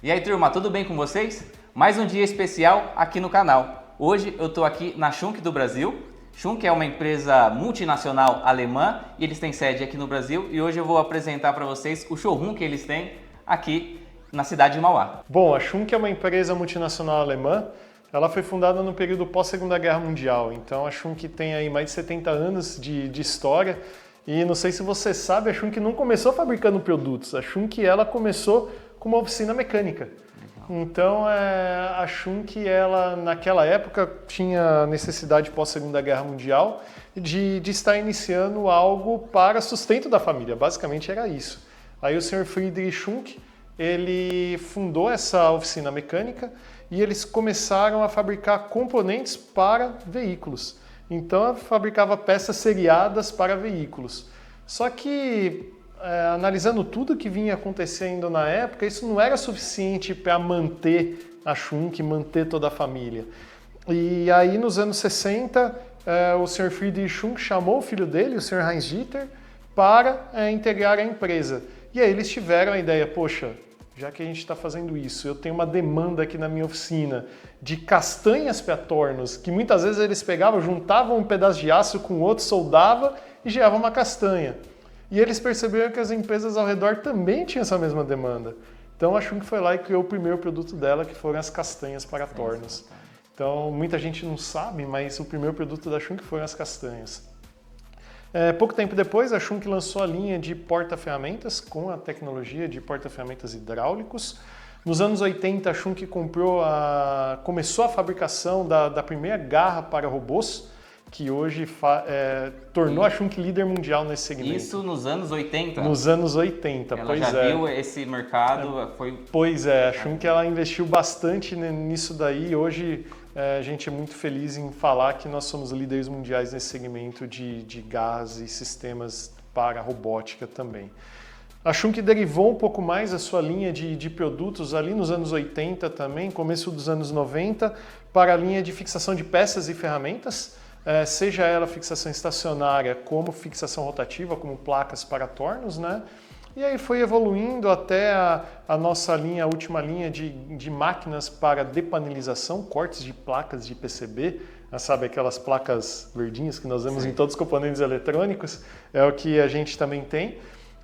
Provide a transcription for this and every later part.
E aí, turma, tudo bem com vocês? Mais um dia especial aqui no canal. Hoje eu estou aqui na Schunk do Brasil. Schunk é uma empresa multinacional alemã e eles têm sede aqui no Brasil. E hoje eu vou apresentar para vocês o showroom que eles têm aqui na cidade de Mauá. Bom, a Schunk é uma empresa multinacional alemã. Ela foi fundada no período pós-Segunda Guerra Mundial. Então a Schunk tem aí mais de 70 anos de história. E não sei se você sabe, a Schunk não começou fabricando produtos. A Schunk ela começou com uma oficina mecânica. Então a Schunk, ela naquela época tinha necessidade pós-Segunda Guerra Mundial de estar iniciando algo para sustento da família. Basicamente era isso. Aí o Sr. Friedrich Schunk, ele fundou essa oficina mecânica e eles começaram a fabricar componentes para veículos. Então fabricava peças seriadas para veículos. Só que analisando tudo que vinha acontecendo na época, isso não era suficiente para manter a Schunk, manter toda a família. E aí nos anos 60, o Sr. Friedrich Schunk chamou o filho dele, o Sr. Heinz Dieter, para integrar a empresa. E aí eles tiveram a ideia, poxa, já que a gente está fazendo isso, eu tenho uma demanda aqui na minha oficina de castanhas para tornos, que muitas vezes eles pegavam, juntavam um pedaço de aço com outro, soldava e geravam uma castanha. E eles perceberam que as empresas ao redor também tinham essa mesma demanda. Então a Schunk foi lá e criou o primeiro produto dela, que foram as castanhas para tornos. Então muita gente não sabe, mas o primeiro produto da Schunk foram as castanhas. Pouco tempo depois, a Schunk lançou a linha de porta-ferramentas com a tecnologia de porta-ferramentas hidráulicos. Nos anos 80, a Schunk começou a fabricação da primeira garra para robôs, que hoje tornou a Schunk líder mundial nesse segmento. Isso nos anos 80? Nos anos 80, ela pois já é. viu esse mercado? Pois é, a Schunk ela investiu bastante nisso daí. Hoje a gente é muito feliz em falar que nós somos líderes mundiais nesse segmento de garras e sistemas para robótica também. A Schunk derivou um pouco mais a sua linha de produtos ali nos anos 80 também, começo dos anos 90, para a linha de fixação de peças e ferramentas, seja ela fixação estacionária como fixação rotativa, como placas para tornos, né? E aí foi evoluindo até a nossa linha, a última linha de máquinas para depanelização, cortes de placas de PCB, sabe aquelas placas verdinhas que nós vemos em todos os componentes eletrônicos, é o que a gente também tem,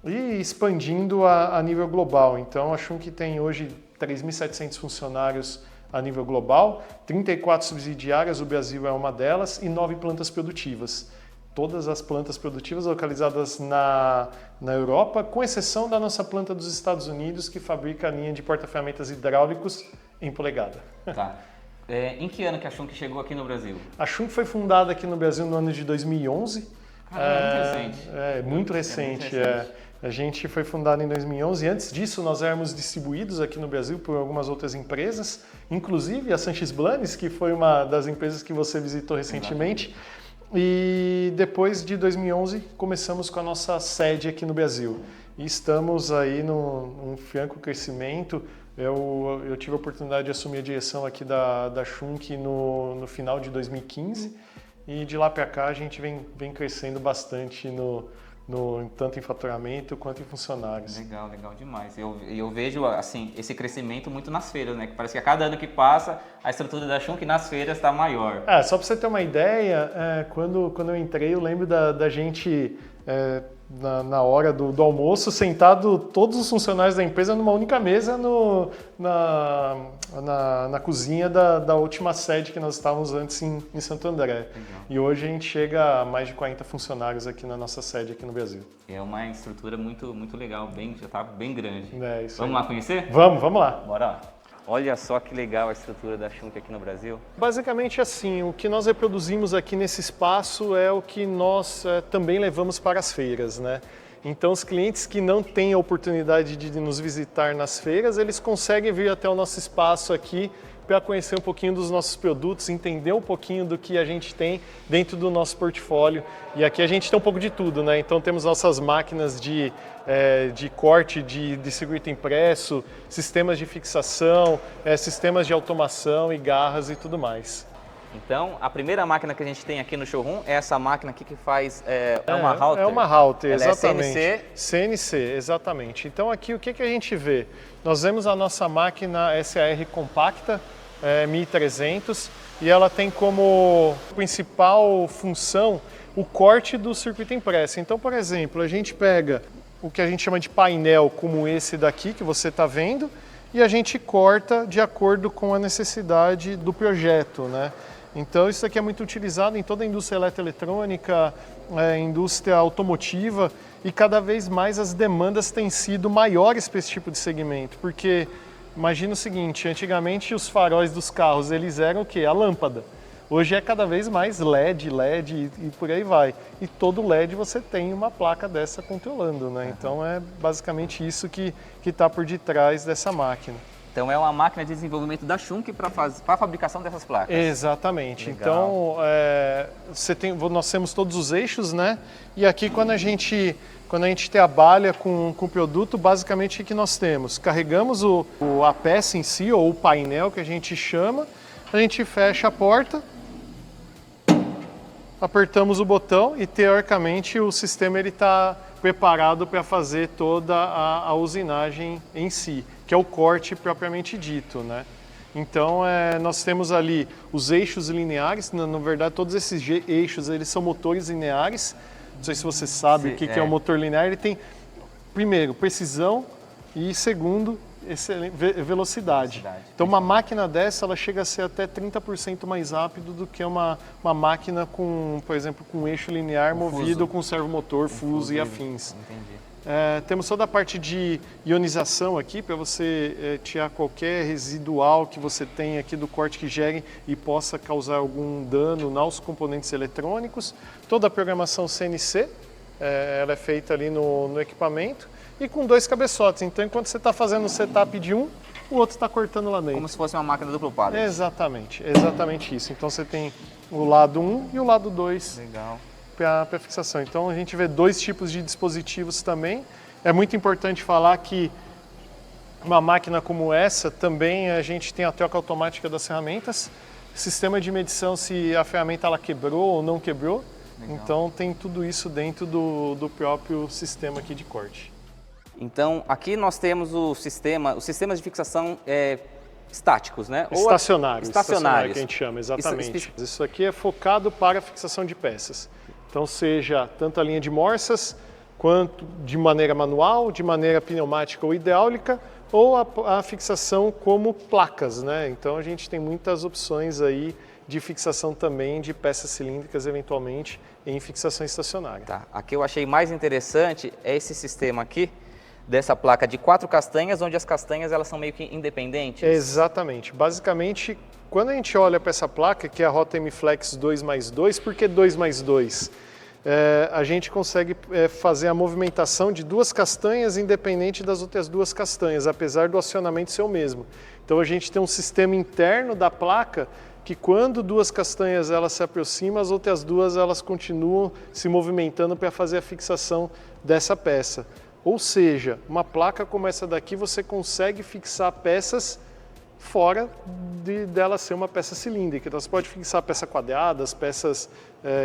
e expandindo a nível global. Então a Schunk tem hoje 3.700 funcionários a nível global, 34 subsidiárias, o Brasil é uma delas, e 9 plantas produtivas. Todas as plantas produtivas localizadas na Europa, com exceção da nossa planta dos Estados Unidos, que fabrica a linha de porta-ferramentas hidráulicos em polegada. Tá. Em que ano que a Schunk chegou aqui no Brasil? A Schunk foi fundada aqui no Brasil no ano de 2011. Muito recente. A gente foi fundado em 2011 e antes disso nós éramos distribuídos aqui no Brasil por algumas outras empresas, inclusive a Sanches Blanes, que foi uma das empresas que você visitou recentemente. E depois de 2011 começamos com a nossa sede aqui no Brasil. E estamos aí num franco crescimento. Eu tive a oportunidade de assumir a direção aqui da Schunk no final de 2015 e de lá para cá a gente vem crescendo bastante tanto em faturamento quanto em funcionários. Legal demais. Eu vejo assim, esse crescimento muito nas feiras, né? Que parece que a cada ano que passa, a estrutura da Schunk nas feiras está maior. Só para você ter uma ideia, quando eu entrei, eu lembro da gente, na hora do almoço, sentado todos os funcionários da empresa numa única mesa na cozinha da última sede que nós estávamos antes em Santo André. Legal. E hoje a gente chega a mais de 40 funcionários aqui na nossa sede aqui no Brasil. É uma estrutura muito, muito legal, já está bem grande. Isso vamos aí. lá conhecer? Vamos lá. Bora lá. Olha só que legal a estrutura da Schunk aqui no Brasil. Basicamente assim, o que nós reproduzimos aqui nesse espaço é o que nós também levamos para as feiras, né? Então os clientes que não têm a oportunidade de nos visitar nas feiras, eles conseguem vir até o nosso espaço aqui para conhecer um pouquinho dos nossos produtos, entender um pouquinho do que a gente tem dentro do nosso portfólio. E aqui a gente tem um pouco de tudo, né? Então temos nossas máquinas de corte de circuito impresso, sistemas de fixação, sistemas de automação e garras e tudo mais. Então, a primeira máquina que a gente tem aqui no showroom é essa máquina aqui que faz, é uma router. É uma router, ela exatamente. É CNC? CNC, exatamente. Então aqui o que a gente vê? Nós vemos a nossa máquina SAR compacta, 1300, e ela tem como principal função o corte do circuito impresso. Então, por exemplo, a gente pega o que a gente chama de painel, como esse daqui que você está vendo, e a gente corta de acordo com a necessidade do projeto, né? Então isso aqui é muito utilizado em toda a indústria eletroeletrônica, indústria automotiva, e cada vez mais as demandas têm sido maiores para esse tipo de segmento, porque imagina o seguinte, antigamente os faróis dos carros eles eram o quê? A lâmpada. Hoje é cada vez mais LED e por aí vai. E todo LED você tem uma placa dessa controlando, né? Então é basicamente isso que está por detrás dessa máquina. Então é uma máquina de desenvolvimento da Schunk para a fabricação dessas placas. Exatamente. Legal. Então nós temos todos os eixos, né? E aqui quando a gente trabalha com o produto, basicamente o que nós temos? Carregamos a peça em si, ou o painel que a gente chama, a gente fecha a porta, apertamos o botão e teoricamente o sistema está preparado para fazer toda a usinagem em si, que é o corte propriamente dito, né? Então nós temos ali os eixos lineares, na verdade todos esses eixos eles são motores lineares. Não sei se você sabe o que é um motor linear. Ele tem, primeiro, precisão e segundo, velocidade. Então uma máquina dessa ela chega a ser até 30% mais rápido do que uma máquina com, por exemplo, com um eixo linear movido com servomotor, fuso e afins. Entendi. Temos toda a parte de ionização aqui para você tirar qualquer residual que você tem aqui do corte que gere e possa causar algum dano nos componentes eletrônicos. Toda a programação CNC, ela é feita ali no equipamento e com 2 cabeçotes. Então, enquanto você está fazendo o setup de um, o outro está cortando lá dentro. Como se fosse uma máquina duplo pallet. Exatamente, exatamente isso. Então, você tem o lado 1 e o lado 2. Legal. Para fixação. Então a gente vê 2 tipos de dispositivos também. É muito importante falar que uma máquina como essa também a gente tem a troca automática das ferramentas, sistema de medição se a ferramenta ela quebrou ou não quebrou. Legal. Então tem tudo isso dentro do próprio sistema aqui de corte. Então aqui nós temos os sistemas de fixação estáticos, né? Estacionários. Estacionários. Que a gente chama, exatamente. Isso aqui é focado para a fixação de peças. Então, seja tanto a linha de morsas, quanto de maneira manual, de maneira pneumática ou hidráulica, ou a fixação como placas, né? Então, a gente tem muitas opções aí de fixação também de peças cilíndricas, eventualmente, em fixação estacionária. Tá. Aqui eu achei mais interessante é esse sistema aqui, dessa placa de 4 castanhas, onde as castanhas elas são meio que independentes. Exatamente. Basicamente, quando a gente olha para essa placa, que é a Rotem Flex 2+2, por que 2+2? A gente consegue fazer a movimentação de 2 castanhas independente das outras 2 castanhas, apesar do acionamento ser o mesmo. Então a gente tem um sistema interno da placa que quando 2 castanhas elas se aproximam, as outras 2 elas continuam se movimentando para fazer a fixação dessa peça. Ou seja, uma placa como essa daqui você consegue fixar peças fora dela ser uma peça cilíndrica. Então você pode fixar peças quadradas, peças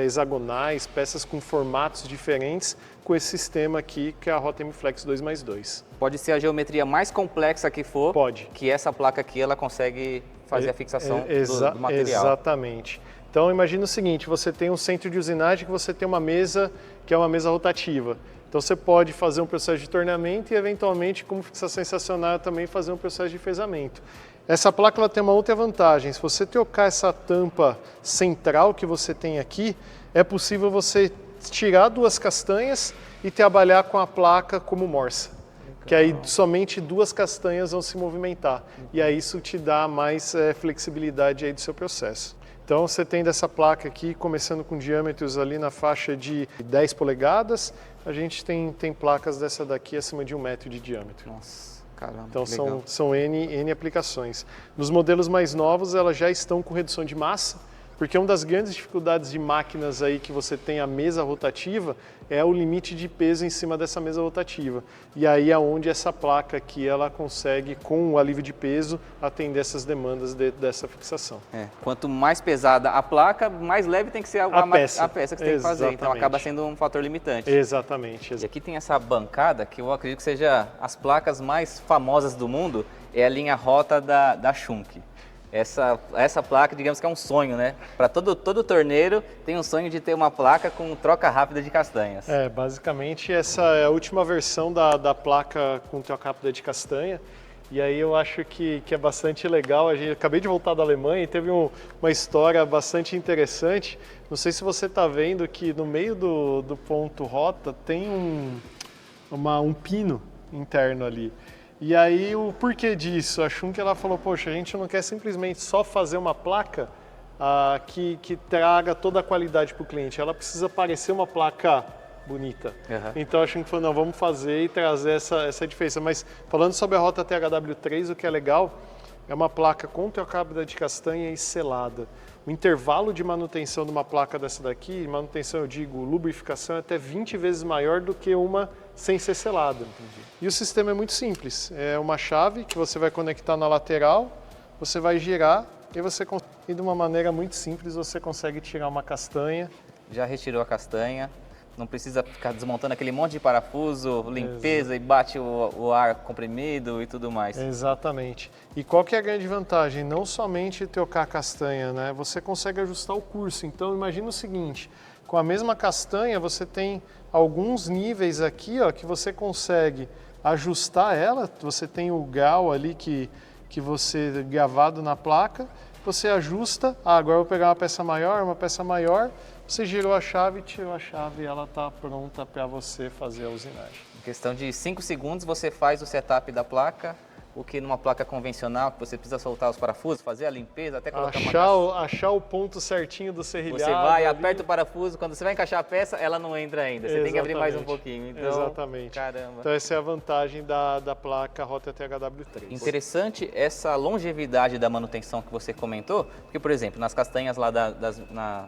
hexagonais, peças com formatos diferentes com esse sistema aqui que é a Rotem Flex 2+2. Pode ser a geometria mais complexa que for, pode. Que essa placa aqui ela consegue fazer a fixação do material. Exatamente. Então imagina o seguinte, você tem um centro de usinagem que você tem uma mesa que é uma mesa rotativa. Então você pode fazer um processo de torneamento e eventualmente como fixação estacionária também fazer um processo de fezamento. Essa placa ela tem uma outra vantagem, se você trocar essa tampa central que você tem aqui, é possível você tirar 2 castanhas e trabalhar com a placa como morsa. Que aí somente 2 castanhas vão se movimentar. E aí isso te dá mais flexibilidade aí do seu processo. Então você tem dessa placa aqui, começando com diâmetros ali na faixa de 10 polegadas, a gente tem placas dessa daqui acima de 1 metro de diâmetro. Nossa, caramba, então são N aplicações. Nos modelos mais novos elas já estão com redução de massa, Porque uma das grandes dificuldades de máquinas aí que você tem a mesa rotativa é o limite de peso em cima dessa mesa rotativa. E aí é onde essa placa aqui ela consegue, com o alívio de peso, atender essas demandas dessa fixação. Quanto mais pesada a placa, mais leve tem que ser a peça que você tem que fazer. Então acaba sendo um fator limitante. Exatamente. E aqui tem essa bancada que eu acredito que seja as placas mais famosas do mundo, é a linha Rota da Schunck. Essa placa, digamos que é um sonho, né? Para todo torneiro tem um sonho de ter uma placa com troca rápida de castanhas. Basicamente essa é a última versão da placa com troca rápida de castanha. E aí eu acho que é bastante legal. Acabei de voltar da Alemanha e teve uma história bastante interessante. Não sei se você está vendo que no meio do ponto rota tem um pino interno ali. E aí o porquê disso? A Schunck ela falou, poxa, a gente não quer simplesmente só fazer uma placa que traga toda a qualidade para o cliente, ela precisa parecer uma placa bonita. Então a Schunck falou, não, vamos fazer e trazer essa diferença. Mas falando sobre a Rota THW3, o que é legal é uma placa com troca rápida de castanha e selada. O intervalo de manutenção de uma placa dessa daqui, manutenção eu digo lubrificação, é até 20 vezes maior do que uma sem ser selada. E o sistema é muito simples, é uma chave que você vai conectar na lateral, você vai girar e de uma maneira muito simples você consegue tirar uma castanha. Já retirou a castanha, não precisa ficar desmontando aquele monte de parafuso, limpeza e bate o ar comprimido e tudo mais. Exatamente. E qual que é a grande vantagem? Não somente trocar a castanha, né? Você consegue ajustar o curso. Então imagina o seguinte, com a mesma castanha você tem alguns níveis aqui, ó, que você consegue ajustar ela. Você tem o grau ali que você gravado na placa, você ajusta, agora eu vou pegar uma peça maior, você girou a chave, tirou a chave e ela está pronta para você fazer a usinagem. Em questão de 5 segundos você faz o setup da placa, o que numa placa convencional, que você precisa soltar os parafusos, fazer a limpeza, até colocar achar o ponto certinho do serrilhado. Você vai, aperta o parafuso, quando você vai encaixar a peça, ela não entra ainda. Você tem que abrir mais um pouquinho. Então, exatamente. Caramba. Então essa é a vantagem da placa Rota THW3. Interessante essa longevidade da manutenção que você comentou, porque, por exemplo, nas castanhas lá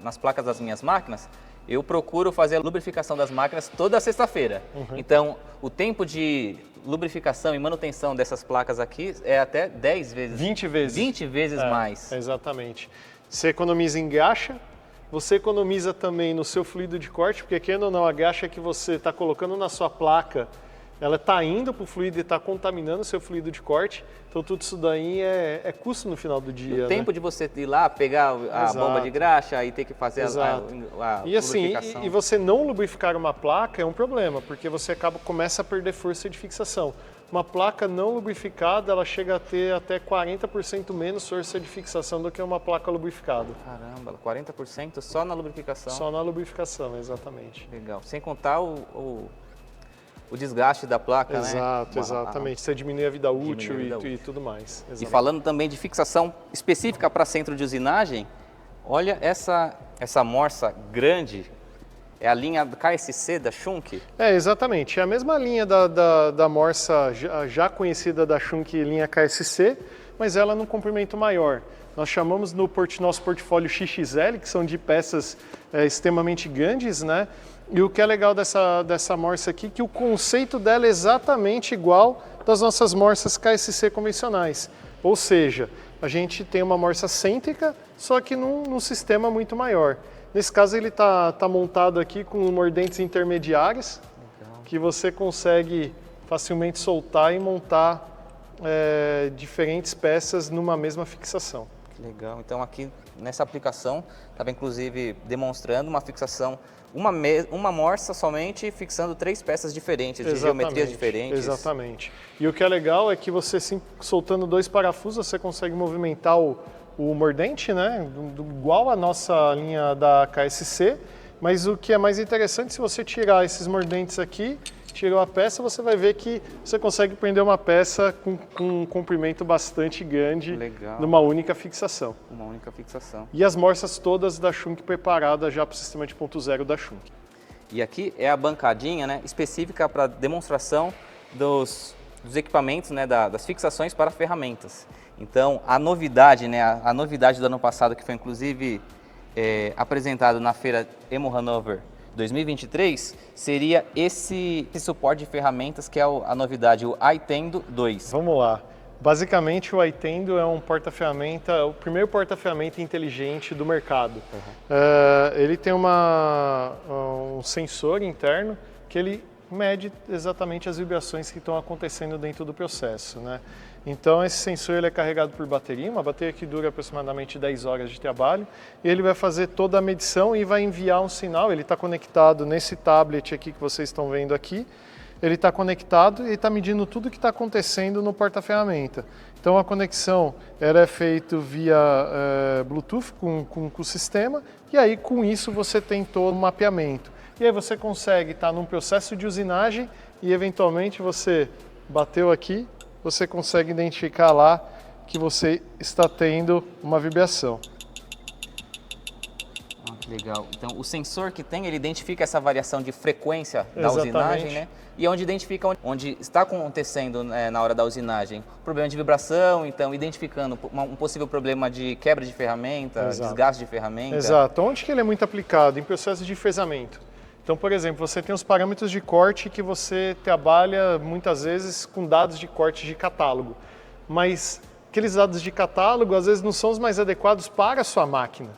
nas placas das minhas máquinas, eu procuro fazer a lubrificação das máquinas toda sexta-feira. Então, o tempo de lubrificação e manutenção dessas placas aqui é até 10 vezes. 20 vezes. 20 vezes mais. Exatamente. Você economiza em graxa, você economiza também no seu fluido de corte, porque querendo ou não, a graxa que você está colocando na sua placa, ela está indo para o fluido e está contaminando o seu fluido de corte. Então tudo isso daí é custo no final do dia. O tempo de você ir lá, pegar a bomba de graxa e ter que fazer a e assim, lubrificação. E você não lubrificar uma placa é um problema, porque você começa a perder força de fixação. Uma placa não lubrificada, ela chega a ter até 40% menos força de fixação do que uma placa lubrificada. Caramba, 40% só na lubrificação? Só na lubrificação, exatamente. Legal. Sem contar o desgaste da placa, né? Exatamente. Você diminui a vida útil e tudo mais. Exatamente. E falando também de fixação específica para centro de usinagem, olha essa morsa grande, é a linha KSC da Schunck? Exatamente. É a mesma linha da morsa já conhecida da Schunck, linha KSC, mas ela num comprimento maior. Nós chamamos no nosso portfólio XXL, que são de peças extremamente grandes, né? E o que é legal dessa morsa aqui, que o conceito dela é exatamente igual das nossas morsas KSC convencionais. Ou seja, a gente tem uma morsa cêntrica, só que num sistema muito maior. Nesse caso ele está montado aqui com mordentes intermediários, que você consegue facilmente soltar e montar diferentes peças numa mesma fixação. Que legal. Então aqui nessa aplicação estava inclusive demonstrando uma fixação, uma morsa somente fixando 3 peças diferentes, de geometrias diferentes. Exatamente. E o que é legal é que você, soltando 2 parafusos, você consegue movimentar o mordente, né? Igual a nossa linha da KSC, mas o que é mais interessante, se você tirar esses mordentes aqui, tirou a peça, você vai ver que você consegue prender uma peça com um comprimento bastante grande. Legal. Numa única fixação. Uma única fixação. E as morsas todas da Schunck preparadas já para o sistema de ponto zero da Schunck. E aqui é a bancadinha, né, específica para demonstração dos equipamentos, né, das fixações para ferramentas. Então, a novidade, né, a novidade do ano passado, que foi inclusive apresentado na feira Emo Hanover 2023 seria esse suporte de ferramentas que é a novidade, o iTendo 2. Vamos lá. Basicamente, o iTendo é um porta-ferramenta, o primeiro porta-ferramenta inteligente do mercado. Ele tem um sensor interno que ele mede exatamente as vibrações que estão acontecendo dentro do processo, né? Então, esse sensor ele é carregado por bateria, uma bateria que dura aproximadamente 10 horas de trabalho, e ele vai fazer toda a medição e vai enviar um sinal. Ele está conectado nesse tablet aqui que vocês estão vendo aqui. Ele está conectado e está medindo tudo que está acontecendo no porta-ferramenta. Então, a conexão ela é feita via Bluetooth com o sistema, e aí com isso você tem todo o mapeamento. E aí você consegue estar num processo de usinagem e eventualmente você bateu aqui, você consegue identificar lá que você está tendo uma vibração. Que legal. Então, o sensor que tem, ele identifica essa variação de frequência da usinagem, né? E onde identifica onde está acontecendo, né, na hora da usinagem, problema de vibração, então identificando um possível problema de quebra de ferramenta, desgaste de ferramenta. Exato. Onde que ele é muito aplicado? Em processos de fresamento. Então, por exemplo, você tem os parâmetros de corte que você trabalha muitas vezes com dados de corte de catálogo, mas aqueles dados de catálogo às vezes não são os mais adequados para a sua máquina.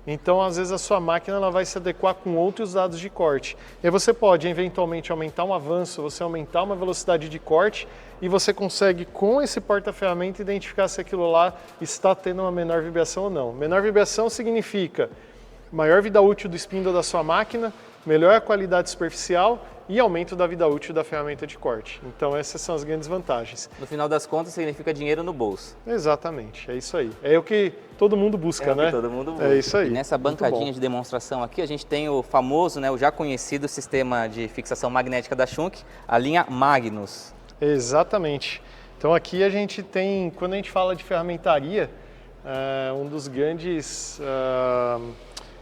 Então, às vezes, a sua máquina ela vai se adequar com outros dados de corte. E aí você pode, eventualmente, aumentar um avanço, você aumentar uma velocidade de corte e você consegue, com esse porta-ferramenta, identificar se aquilo lá está tendo uma menor vibração ou não. Menor vibração significa maior vida útil do spindle da sua máquina, melhor qualidade superficial e aumento da vida útil da ferramenta de corte. Então essas são as grandes vantagens. No final das contas, significa dinheiro no bolso. Exatamente, é isso aí. É o que todo mundo busca, né? É o que todo mundo busca. É isso aí. E nessa bancadinha de demonstração aqui, a gente tem o famoso, né, o já conhecido sistema de fixação magnética da Schunk, a linha Magnus. Exatamente. Então aqui a gente tem, quando a gente fala de ferramentaria, um dos grandes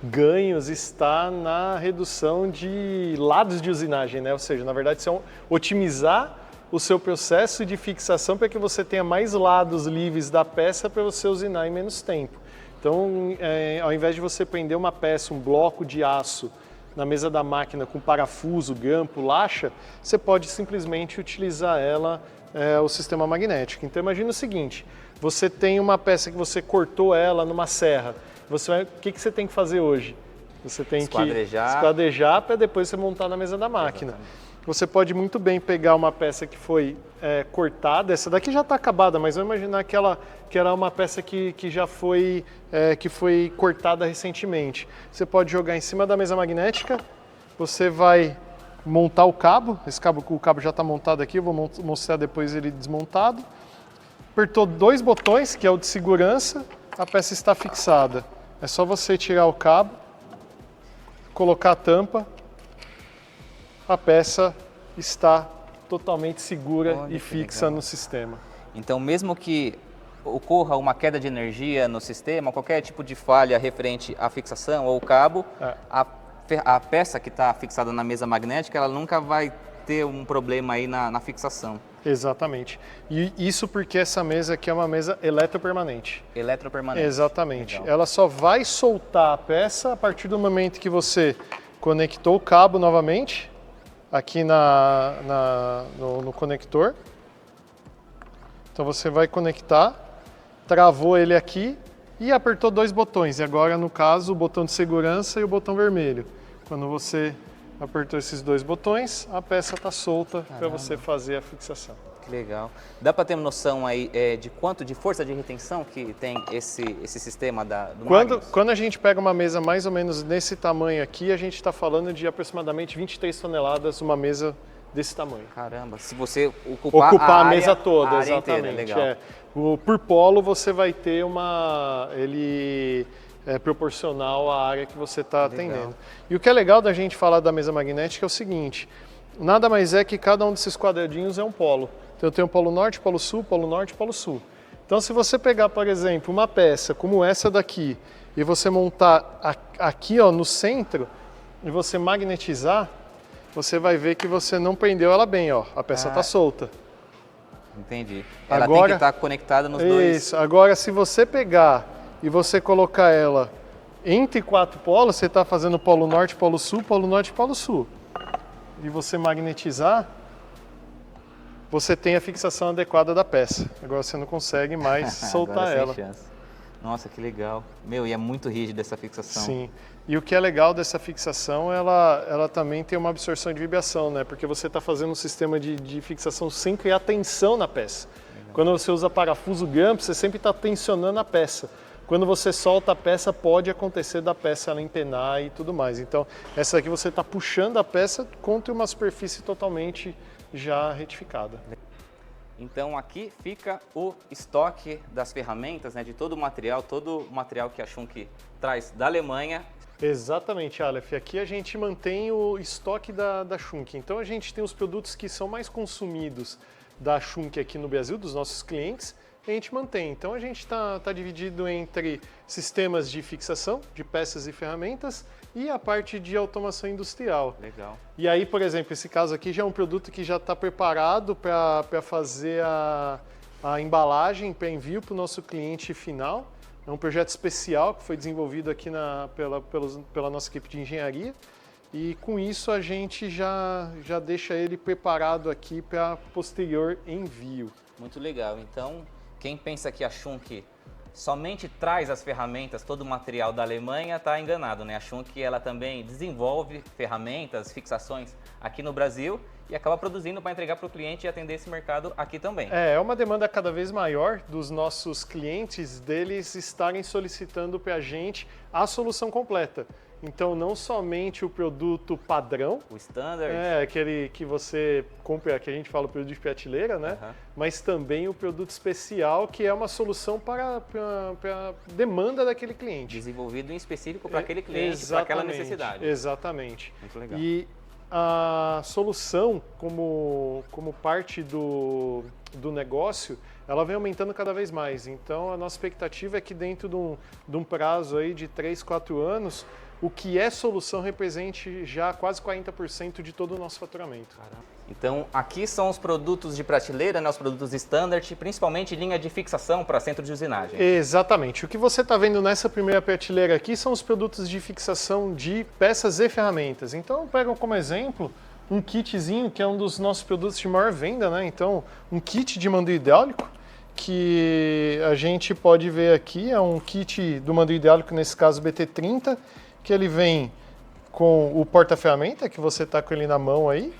ganhos está na redução de lados de usinagem, né? Ou seja, na verdade, são otimizar o seu processo de fixação para que você tenha mais lados livres da peça para você usinar em menos tempo. Então, ao invés de você prender uma peça, um bloco de aço na mesa da máquina com parafuso, grampo, laxa, você pode simplesmente utilizar ela, o sistema magnético. Então, imagina o seguinte, você tem uma peça que você cortou ela numa serra. O que você tem que fazer hoje? Você tem que esquadrejar para depois você montar na mesa da máquina. Exatamente. Você pode muito bem pegar uma peça que foi cortada, essa daqui já está acabada, mas vamos imaginar que era uma peça que já foi, que foi cortada recentemente. Você pode jogar em cima da mesa magnética, você vai montar o cabo já está montado aqui, eu vou mostrar depois ele desmontado. Apertou dois botões, que é o de segurança, a peça está fixada. É só você tirar o cabo, colocar a tampa, a peça está totalmente segura e fixa no sistema. Então, mesmo que ocorra uma queda de energia no sistema, qualquer tipo de falha referente à fixação ou cabo, a peça que está fixada na mesa magnética, ela nunca vai ter um problema aí na fixação. Exatamente. E isso porque essa mesa aqui é uma mesa eletropermanente. Eletropermanente. Exatamente. Legal. Ela só vai soltar a peça a partir do momento que você conectou o cabo novamente, aqui no conector. Então você vai conectar, travou ele aqui e apertou dois botões. E agora, no caso, o botão de segurança e o botão vermelho. Quando você apertou esses dois botões, a peça está solta para você fazer a fixação. Que legal. Dá para ter uma noção aí de quanto de força de retenção que tem esse sistema do Magnus? Quando a gente pega uma mesa mais ou menos nesse tamanho aqui, a gente está falando de aproximadamente 23 toneladas uma mesa desse tamanho. Caramba, se você ocupar a mesa toda, a área exatamente. Inteira, legal. Por polo você vai ter ele é proporcional à área que você está atendendo. E o que é legal da gente falar da mesa magnética é o seguinte, nada mais é que cada um desses quadradinhos é um polo. Então eu tenho polo norte, polo sul, polo norte, polo sul. Então se você pegar, por exemplo, uma peça como essa daqui e você montar aqui no centro e você magnetizar, você vai ver que você não prendeu ela bem, a peça está solta. Entendi. Ela tem que estar conectada nos dois. Isso. Agora se você pegar e você colocar ela entre 4 polos, você está fazendo polo norte, polo sul, polo norte e polo sul. E você magnetizar, você tem a fixação adequada da peça. Agora você não consegue mais soltar ela. Sem chance. Nossa, que legal. Meu, e é muito rígida essa fixação. Sim. E o que é legal dessa fixação, ela também tem uma absorção de vibração, né? Porque você está fazendo um sistema de fixação sem criar tensão na peça. Legal. Quando você usa parafuso Gamp, você sempre está tensionando a peça. Quando você solta a peça, pode acontecer da peça ela empenar e tudo mais. Então, essa aqui você está puxando a peça contra uma superfície totalmente já retificada. Então aqui fica o estoque das ferramentas, né, de todo o material que a Schunk traz da Alemanha. Exatamente, Aleph. Aqui a gente mantém o estoque da Schunk. Então a gente tem os produtos que são mais consumidos da Schunk aqui no Brasil, dos nossos clientes, e a gente mantém. Então a gente está dividido entre sistemas de fixação, de peças e ferramentas, e a parte de automação industrial. Legal. E aí, por exemplo, esse caso aqui já é um produto que já está preparado para fazer a embalagem para envio para o nosso cliente final. É um projeto especial que foi desenvolvido aqui pela nossa equipe de engenharia. E com isso a gente já deixa ele preparado aqui para posterior envio. Muito legal. Então, quem pensa que a Schunk somente traz as ferramentas, todo o material da Alemanha, está enganado, né? A Schunk, ela também desenvolve ferramentas, fixações aqui no Brasil e acaba produzindo para entregar para o cliente e atender esse mercado aqui também. É uma demanda cada vez maior dos nossos clientes, deles estarem solicitando para a gente a solução completa. Então, não somente o produto padrão, o standard, aquele que você compra, que a gente fala o produto de prateleira, né? Mas também o produto especial, que é uma solução para a demanda daquele cliente. Desenvolvido em específico para aquele cliente, para aquela necessidade. Exatamente. Muito legal. E a solução, como parte do negócio, ela vem aumentando cada vez mais. Então, a nossa expectativa é que dentro de um prazo aí de 3, 4 anos, o que é solução represente já quase 40% de todo o nosso faturamento. Caramba. Então, aqui são os produtos de prateleira, né, os produtos standard, principalmente linha de fixação para centro de usinagem. Exatamente. O que você está vendo nessa primeira prateleira aqui são os produtos de fixação de peças e ferramentas. Então, pegam como exemplo um kitzinho, que é um dos nossos produtos de maior venda, né? Então, um kit de mando hidráulico, que a gente pode ver aqui, é um kit do mando hidráulico, nesse caso BT30, que ele vem com o porta-ferramenta, que você está com ele na mão aí.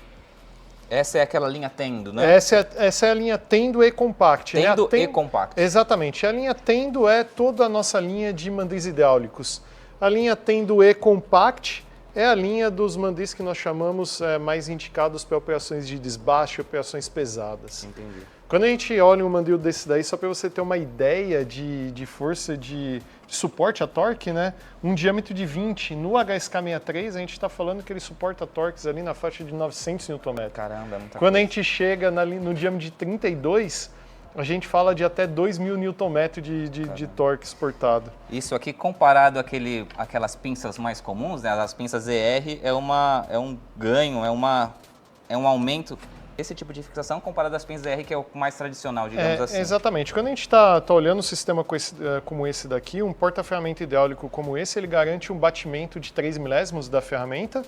Essa é aquela linha Tendo, né? Essa é a linha Tendo e Compact. Tendo né? e Compact. Exatamente. A linha Tendo é toda a nossa linha de mandris hidráulicos. A linha Tendo e Compact é a linha dos mandris que nós chamamos mais indicados para operações de desbaste, operações pesadas. Entendi. Quando a gente olha um mandril desse daí, só para você ter uma ideia de força de suporte a torque, né? Um diâmetro de 20. No HSK63, a gente está falando que ele suporta torques ali na faixa de 900 Nm. Caramba, é muita Quando coisa. a gente chega no diâmetro de 32, a gente fala de até 2.000 Nm de torque suportado. Isso aqui, comparado àquelas pinças mais comuns, né? As pinças ER, é um ganho, é um aumento. Esse tipo de fixação comparado às pinças ER, que é o mais tradicional, digamos assim. Exatamente. Quando a gente está olhando um sistema como esse daqui, um porta-ferramenta hidráulico como esse, ele garante um batimento de 3 milésimos da ferramenta,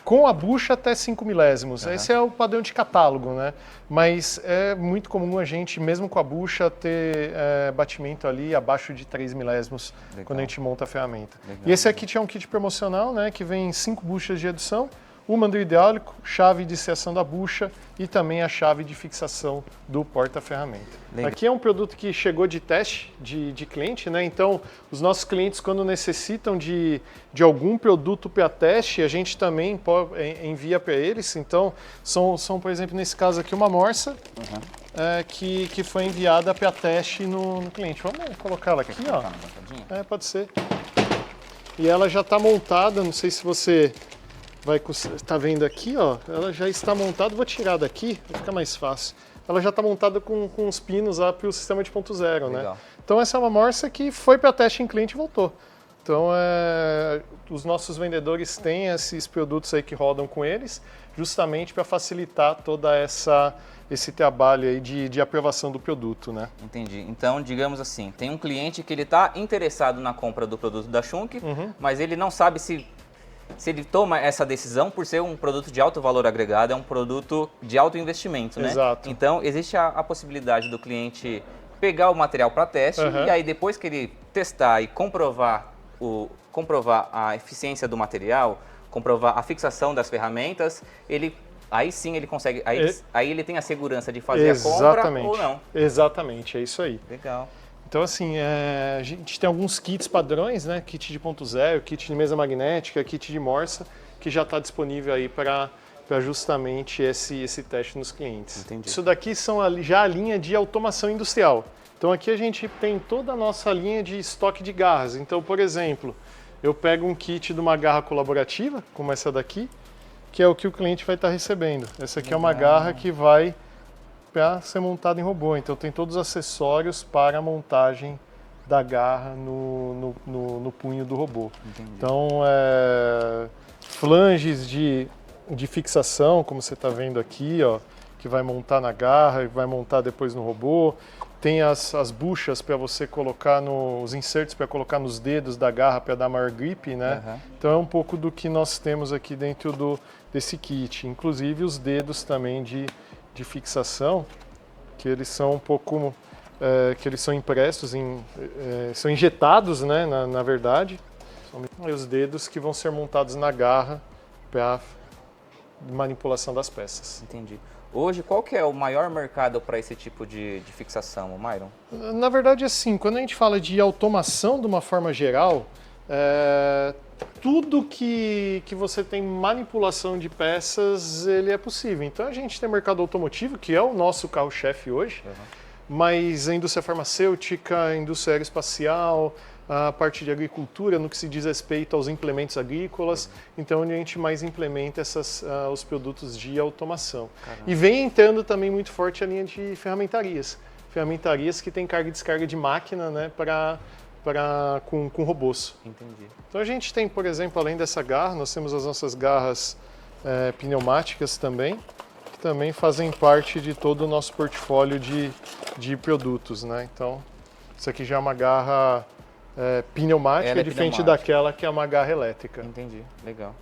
com a bucha até 5 milésimos. Esse é o padrão de catálogo, né? Mas é muito comum a gente, mesmo com a bucha, ter batimento ali abaixo de 3 milésimos quando a gente monta a ferramenta. E esse aqui é um kit promocional, né? Que vem 5 buchas de redução, o mandril hidráulico, chave de inserção da bucha e também a chave de fixação do porta-ferramenta. Aqui é um produto que chegou de teste de cliente, né? Então, os nossos clientes, quando necessitam de algum produto para teste, a gente também envia para eles. Então, são, por exemplo, nesse caso aqui, uma morsa que foi enviada para teste no cliente. Vamos colocar ela aqui, ó. Pode ser. E ela já está montada, não sei se você está vendo aqui, ó, ela já está montada, vou tirar daqui, vai ficar mais fácil. Ela já está montada com os pinos lá para o sistema de ponto zero, né? Então essa é uma morsa que foi para teste em cliente e voltou. Então, os nossos vendedores têm esses produtos aí que rodam com eles, justamente para facilitar toda esse trabalho aí de aprovação do produto, né? Entendi. Então, digamos assim, tem um cliente que ele está interessado na compra do produto da Schunk, mas ele não sabe se ele toma essa decisão por ser um produto de alto valor agregado, é um produto de alto investimento, né? Exato. Então, existe a possibilidade do cliente pegar o material para teste e aí depois que ele testar e comprovar a eficiência do material, comprovar a fixação das ferramentas, aí sim ele consegue, aí ele tem a segurança de fazer a compra ou não. Exatamente, é isso aí. Legal. Então, assim, a gente tem alguns kits padrões, né? Kit de ponto zero, kit de mesa magnética, kit de morsa, que já está disponível aí para justamente esse teste nos clientes. Entendi. Isso daqui são já a linha de automação industrial. Então, aqui a gente tem toda a nossa linha de estoque de garras. Então, por exemplo, eu pego um kit de uma garra colaborativa, como essa daqui, que é o que o cliente vai estar recebendo. Essa aqui é uma garra que vai para ser montada em robô. Então tem todos os acessórios para a montagem da garra no punho do robô. Entendi. Então, flanges de fixação, como você está vendo aqui, ó, que vai montar na garra e vai montar depois no robô. Tem as buchas para você colocar os inserts para colocar nos dedos da garra para dar maior grip, né? Então é um pouco do que nós temos aqui dentro desse kit. Inclusive os dedos também de fixação, que eles são um pouco, que eles são impressos, são injetados, né, na verdade. E os dedos que vão ser montados na garra para manipulação das peças. Entendi. Hoje, qual que é o maior mercado para esse tipo de fixação, Myron? Na verdade, assim, quando a gente fala de automação de uma forma geral, tudo que você tem manipulação de peças, ele é possível. Então a gente tem o mercado automotivo, que é o nosso carro-chefe hoje, mas a indústria farmacêutica, a indústria aeroespacial, a parte de agricultura, no que se diz respeito aos implementos agrícolas, então onde a gente mais implementa os produtos de automação. Caramba. E vem entrando também muito forte a linha de ferramentarias. Ferramentarias que tem carga e descarga de máquina, né, com robôs. Entendi. Então a gente tem, por exemplo, além dessa garra, nós temos as nossas garras pneumáticas também, que também fazem parte de todo o nosso portfólio de produtos, né? Então, isso aqui já é uma garra pneumática, diferente daquela que é uma garra elétrica. Entendi, legal.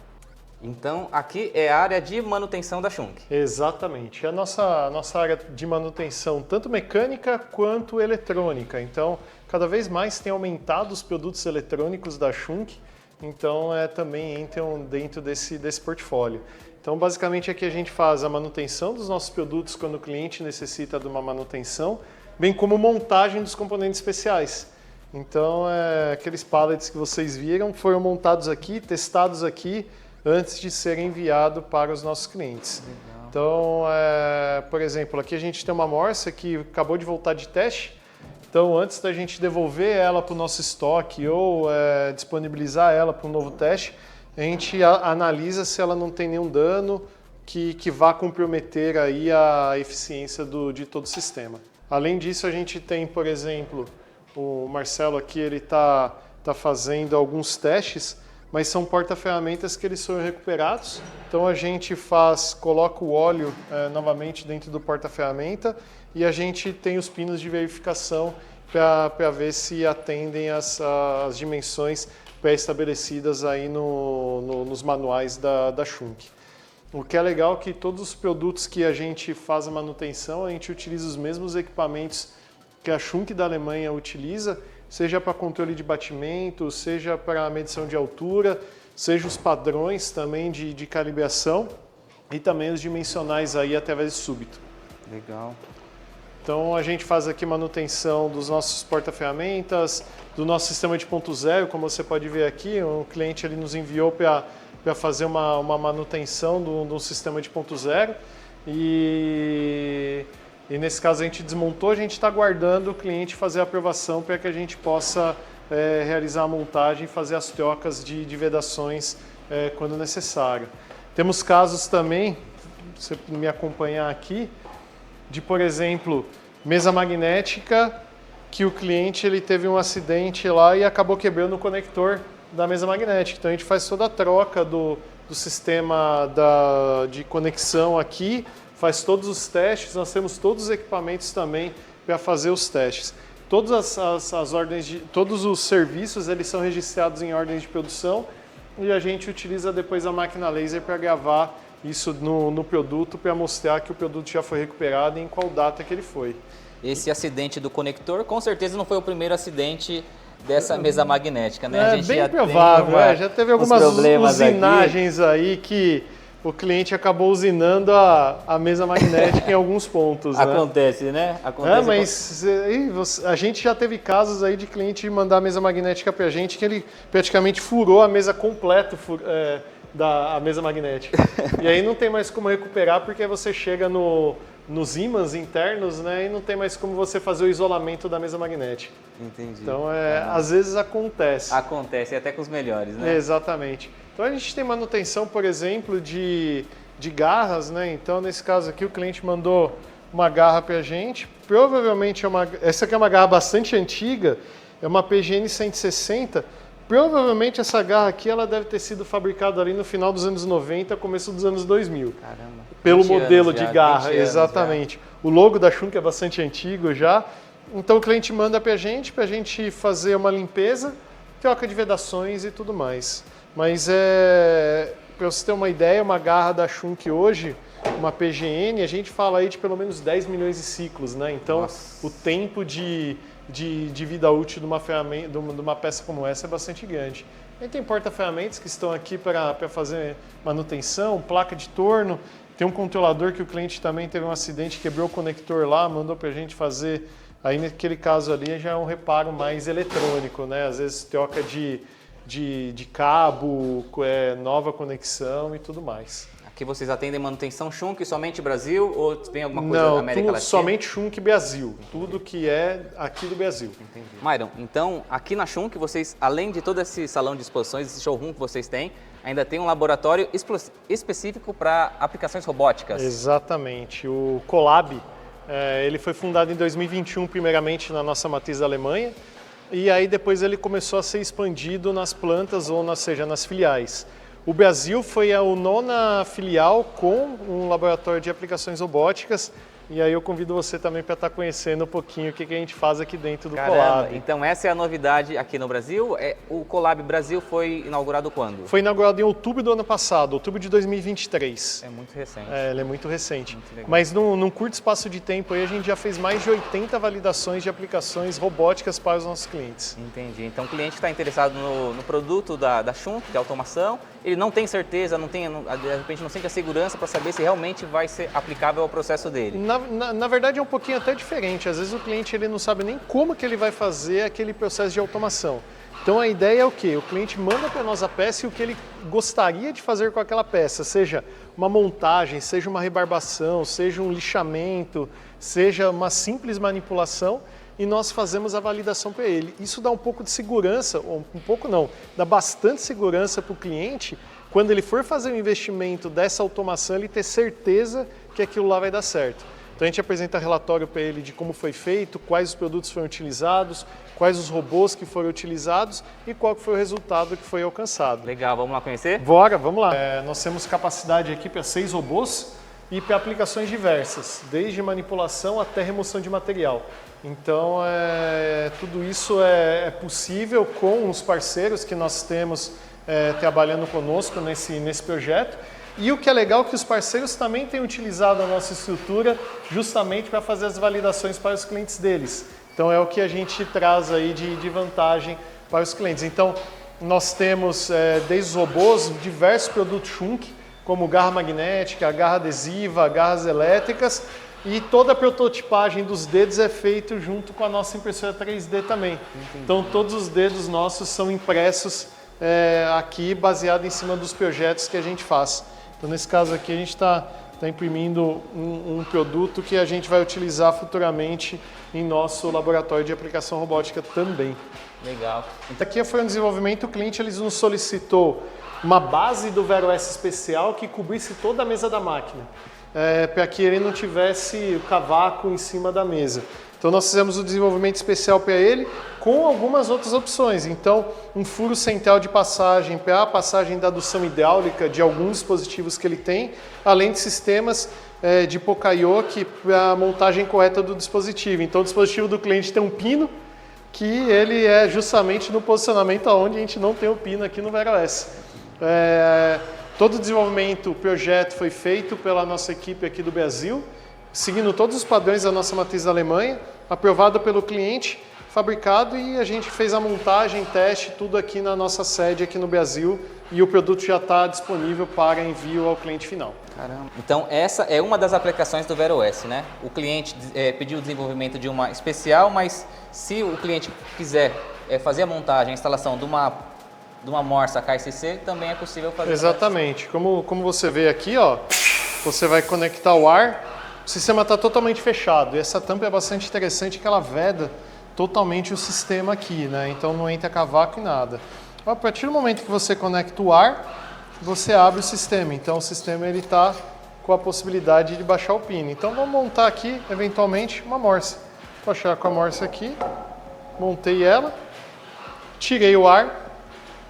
Então, aqui é a área de manutenção da Schunk. Exatamente. É a nossa área de manutenção, tanto mecânica quanto eletrônica. Então, cada vez mais tem aumentado os produtos eletrônicos da Schunk, então também entram dentro desse portfólio. Então, basicamente, aqui a gente faz a manutenção dos nossos produtos quando o cliente necessita de uma manutenção, bem como montagem dos componentes especiais. Então, aqueles pallets que vocês viram foram montados aqui, testados aqui, antes de serem enviados para os nossos clientes. Legal. Então, por exemplo, aqui a gente tem uma morsa que acabou de voltar de teste. Então, antes da gente devolver ela para o nosso estoque ou disponibilizar ela para um novo teste, a gente analisa se ela não tem nenhum dano que vá comprometer aí a eficiência de todo o sistema. Além disso, a gente tem, por exemplo, o Marcelo aqui, ele tá fazendo alguns testes, mas são porta-ferramentas que eles foram recuperados. Então a gente coloca o óleo novamente dentro do porta-ferramenta e a gente tem os pinos de verificação para ver se atendem as dimensões pré-estabelecidas aí nos manuais da Schunk. O que é legal é que todos os produtos que a gente faz a manutenção, a gente utiliza os mesmos equipamentos que a Schunk da Alemanha utiliza, seja para controle de batimento, seja para medição de altura, seja os padrões também de calibração e também os dimensionais aí através de súbito. Legal. Então a gente faz aqui manutenção dos nossos porta-ferramentas, do nosso sistema de ponto zero, como você pode ver aqui, o cliente ele nos enviou para fazer uma manutenção do sistema de ponto zero e nesse caso a gente desmontou, a gente está aguardando o cliente fazer a aprovação para que a gente possa realizar a montagem e fazer as trocas de vedações quando necessário. Temos casos também, se você me acompanhar aqui, de, por exemplo, mesa magnética, que o cliente ele teve um acidente lá e acabou quebrando o conector da mesa magnética. Então a gente faz toda a troca do sistema de conexão aqui, faz todos os testes, nós temos todos os equipamentos também para fazer os testes. Todas as ordens todos os serviços eles são registrados em ordens de produção e a gente utiliza depois a máquina laser para gravar isso no produto, para mostrar que o produto já foi recuperado e em qual data que ele foi. Esse acidente do conector com certeza não foi o primeiro acidente dessa mesa magnética, né? A gente bem provável, já teve algumas usinagens aí que o cliente acabou usinando a mesa magnética em alguns pontos. Acontece, né? Acontece. Mas a gente já teve casos aí de cliente mandar a mesa magnética pra gente que ele praticamente furou a mesa completa da mesa magnética. E aí não tem mais como recuperar porque você chega nos ímãs internos, né, e não tem mais como você fazer o isolamento da mesa magnética. Entendi. Então, às vezes acontece. Acontece, até com os melhores, né? Exatamente. Então, a gente tem manutenção, por exemplo, de garras, né? Então, nesse caso aqui, o cliente mandou uma garra para a gente. Provavelmente, essa aqui é uma garra bastante antiga, é uma PGN 160. Provavelmente, essa garra aqui ela deve ter sido fabricada ali no final dos anos 90, começo dos anos 2000. Caramba. Pelo modelo de garra, exatamente. O logo da Schunk é bastante antigo já. Então o cliente manda para a gente fazer uma limpeza, troca de vedações e tudo mais. Mas para você ter uma ideia, uma garra da Schunk hoje, uma PGN, a gente fala aí de pelo menos 10 milhões de ciclos, né? Então o tempo de vida útil de uma ferramenta, de uma peça como essa é bastante grande. A gente tem porta-ferramentas que estão aqui para fazer manutenção, placa de torno. Tem um controlador que o cliente também teve um acidente, quebrou o conector lá, mandou para a gente fazer. Aí naquele caso ali já é um reparo mais eletrônico, né? Às vezes troca de cabo, nova conexão e tudo mais. Aqui vocês atendem manutenção Schunk somente Brasil ou tem alguma coisa da América Latina? Somente Schunk Brasil. Tudo que é aqui do Brasil. Entendi. Myron, então aqui na Schunk vocês, além de todo esse salão de exposições, esse showroom que vocês têm, ainda tem um laboratório específico para aplicações robóticas. Exatamente. O Colab, ele foi fundado em 2021, primeiramente na nossa matriz da Alemanha, e aí depois ele começou a ser expandido nas plantas, ou seja, nas filiais. O Brasil foi a nona filial com um laboratório de aplicações robóticas. E aí eu convido você também para estar conhecendo um pouquinho o que a gente faz aqui dentro do Colab. Então essa é a novidade aqui no Brasil. O Colab Brasil foi inaugurado quando? Foi inaugurado em outubro do ano passado, outubro de 2023. É muito recente. Ele é muito recente. Mas num curto espaço de tempo aí a gente já fez mais de 80 validações de aplicações robóticas para os nossos clientes. Entendi. Então o cliente está interessado no produto da Schunk, de automação, ele não tem certeza, de repente não sente a segurança para saber se realmente vai ser aplicável ao processo dele. Na verdade é um pouquinho até diferente. Às vezes o cliente ele não sabe nem como que ele vai fazer aquele processo de automação. Então a ideia é o quê? O cliente manda para nós a peça e o que ele gostaria de fazer com aquela peça, seja uma montagem, seja uma rebarbação, seja um lixamento, seja uma simples manipulação, e nós fazemos a validação para ele. Isso dá um pouco de segurança, ou um pouco não, dá bastante segurança para o cliente quando ele for fazer o investimento dessa automação, ele ter certeza que aquilo lá vai dar certo. Então a gente apresenta relatório para ele de como foi feito, quais os produtos foram utilizados, quais os robôs que foram utilizados e qual foi o resultado que foi alcançado. Legal, vamos lá conhecer? Bora, vamos lá. Nós temos capacidade aqui para 6 robôs e para aplicações diversas, desde manipulação até remoção de material. Então tudo isso é possível com os parceiros que nós temos trabalhando conosco nesse projeto. E o que é legal é que os parceiros também têm utilizado a nossa estrutura justamente para fazer as validações para os clientes deles. Então é o que a gente traz aí de vantagem para os clientes. Então nós temos desde os robôs diversos produtos Schunk, como garra magnética, garra adesiva, garras elétricas, e toda a prototipagem dos dedos é feita junto com a nossa impressora 3D também. Entendi. Então todos os dedos nossos são impressos aqui baseado em cima dos projetos que a gente faz. Então nesse caso aqui a gente está imprimindo um produto que a gente vai utilizar futuramente em nosso laboratório de aplicação robótica também. Legal. Então aqui foi um desenvolvimento, o cliente ele nos solicitou uma base do Vero S especial que cobrisse toda a mesa da máquina, para que ele não tivesse o cavaco em cima da mesa. Então nós fizemos o desenvolvimento especial para ele com algumas outras opções. Então um furo central de passagem para a passagem da adução hidráulica de alguns dispositivos que ele tem, além de sistemas de Poka-yoke para a montagem correta do dispositivo. Então o dispositivo do cliente tem um pino que ele é justamente no posicionamento onde a gente não tem o pino aqui no VeraOS. Todo o desenvolvimento, o projeto foi feito pela nossa equipe aqui do Brasil, seguindo todos os padrões da nossa matriz da Alemanha, aprovado pelo cliente, fabricado, e a gente fez a montagem, teste, tudo aqui na nossa sede aqui no Brasil, e o produto já está disponível para envio ao cliente final. Caramba. Então essa é uma das aplicações do VeraOS, né? O cliente pediu o desenvolvimento de uma especial, mas se o cliente quiser fazer a montagem, a instalação de uma morsa KSC, também é possível fazer. Exatamente. Como você vê aqui, ó, você vai conectar o ar, o sistema está totalmente fechado. E essa tampa é bastante interessante que ela veda totalmente o sistema aqui, né? Então não entra cavaco e nada. A partir do momento que você conecta o ar, você abre o sistema. Então o sistema está com a possibilidade de baixar o pino. Então vamos montar aqui, eventualmente, uma morsa. Vou achar com a morsa aqui, montei ela, tirei o ar,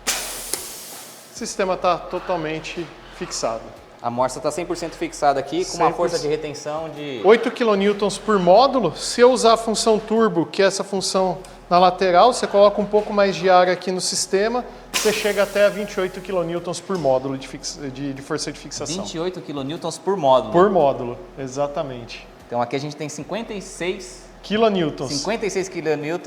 o sistema está totalmente fixado. A morsa está 100% fixada aqui, com uma força de retenção de 8 kN por módulo. Se eu usar a função turbo, que é essa função na lateral, você coloca um pouco mais de ar aqui no sistema, você chega até a 28 kN por módulo de força de fixação. 28 kN por módulo. Por módulo, exatamente. Então aqui a gente tem 56 kN. 56 kN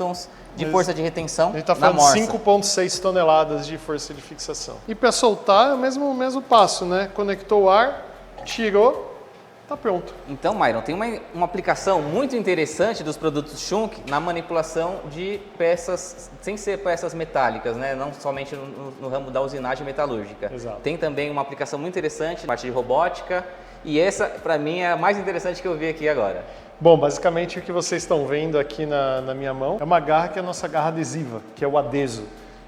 de força de retenção. A gente está falando de 5,6 toneladas de força de fixação. E para soltar é o mesmo passo, né? Conectou o ar, tirou, está pronto. Então, Myron, tem uma aplicação muito interessante dos produtos Schunk na manipulação de peças, sem ser peças metálicas, né? Não somente no ramo da usinagem metalúrgica. Exato. Tem também uma aplicação muito interessante na parte de robótica, e essa, para mim, é a mais interessante que eu vi aqui agora. Bom, basicamente o que vocês estão vendo aqui na minha mão é uma garra que é a nossa garra adesiva, que é o adeso.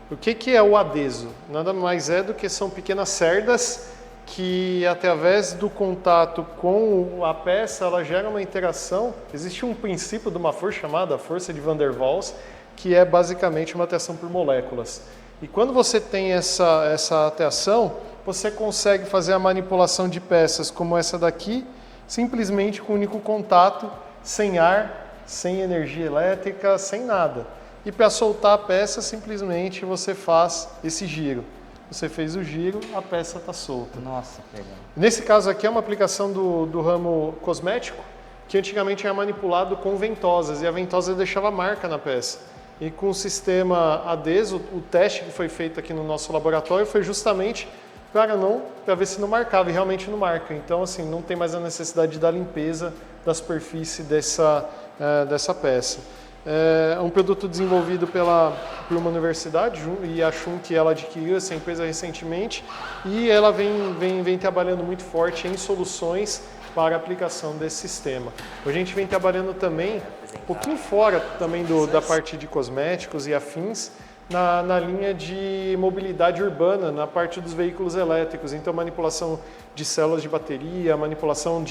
O que é o adeso? Nada mais é do que são pequenas cerdas que, através do contato com a peça, ela gera uma interação. Existe um princípio de uma força chamada força de Van der Waals, que é basicamente uma atração por moléculas. E quando você tem essa atração, você consegue fazer a manipulação de peças como essa daqui, simplesmente com um único contato, sem ar, sem energia elétrica, sem nada. E para soltar a peça, simplesmente você faz esse giro. Você fez o giro, a peça está solta. Nossa, que legal. Nesse caso aqui é uma aplicação do ramo cosmético, que antigamente era manipulado com ventosas, e a ventosa deixava marca na peça. E com o sistema adeso, o teste que foi feito aqui no nosso laboratório foi justamente para ver se não marcava, e realmente não marca. Então, assim, não tem mais a necessidade da limpeza da superfície dessa peça. É um produto desenvolvido por uma universidade, e a Schunk ela adquiriu essa empresa recentemente, e ela vem trabalhando muito forte em soluções para a aplicação desse sistema. A gente vem trabalhando também, um pouquinho fora também da parte de cosméticos e afins, na linha de mobilidade urbana, na parte dos veículos elétricos. Então, manipulação de células de bateria, manipulação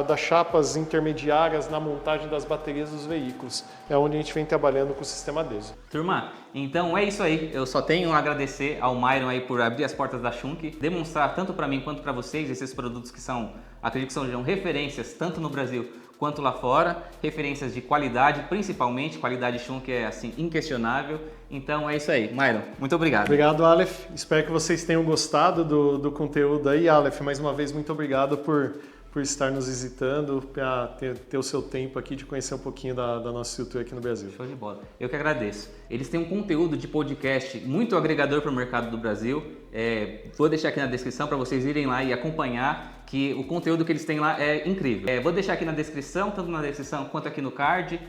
das chapas intermediárias na montagem das baterias dos veículos. É onde a gente vem trabalhando com o sistema adeso. Turma, então é isso aí. Eu só tenho a agradecer ao Myron aí por abrir as portas da Schunk, demonstrar tanto para mim quanto para vocês esses produtos que acredito que são referências tanto no Brasil quanto lá fora, referências de qualidade, principalmente, qualidade Schunk é assim inquestionável. Então é isso aí. Myron, muito obrigado. Obrigado, Aleph. Espero que vocês tenham gostado do conteúdo aí. Aleph, mais uma vez, muito obrigado por estar nos visitando, para ter o seu tempo aqui de conhecer um pouquinho da nossa estrutura aqui no Brasil. Show de bola. Eu que agradeço. Eles têm um conteúdo de podcast muito agregador para o mercado do Brasil. Vou deixar aqui na descrição para vocês irem lá e acompanhar, que o conteúdo que eles têm lá é incrível. Vou deixar aqui na descrição, tanto na descrição quanto aqui no card,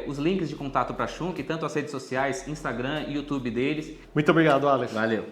os links de contato para a Schunk, tanto as redes sociais, Instagram e YouTube deles. Muito obrigado, Aleph. Valeu.